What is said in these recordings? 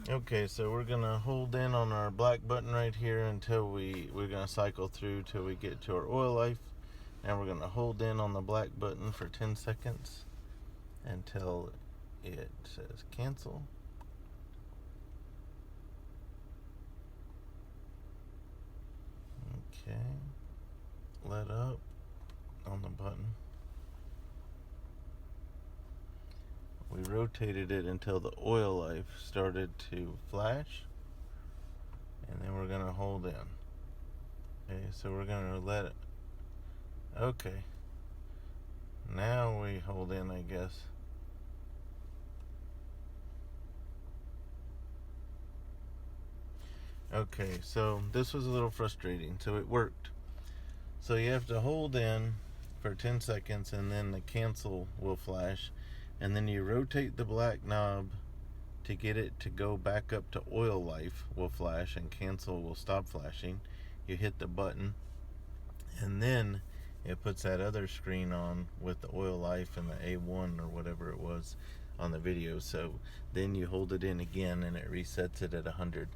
Okay, so we're gonna hold in on our black button right here until we're gonna cycle through till we get to our oil life, and we're gonna hold in on the black button for 10 seconds until it says cancel. Okay, let up on the button. We rotated it until the oil life started to flash, and then we're gonna hold in. Okay, so we're gonna let it. Okay, now we hold in, I guess. Okay, so this was a little frustrating. So it worked. So you have to hold in for 10 seconds, and then the cancel will flash, and then you rotate the black knob to get it to go back up to oil life will flash, and cancel will stop flashing. You hit the button, and then it puts that other screen on with the oil life and the A1 or whatever it was on the video. So then you hold it in again and it resets it at 100.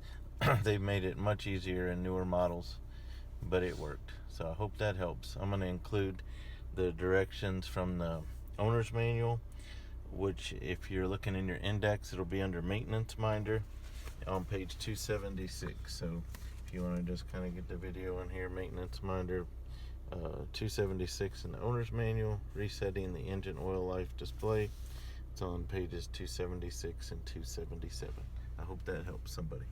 They've made it much easier in newer models, but it worked. So I hope that helps. I'm going to include the directions from the owner's manual, which if you're looking in your index, it'll be under maintenance minder on page 276. So if you want to just kind of get the video in here, maintenance minder 276 in the owner's manual, resetting the engine oil life display. It's on pages 276 and 277. I hope that helps somebody.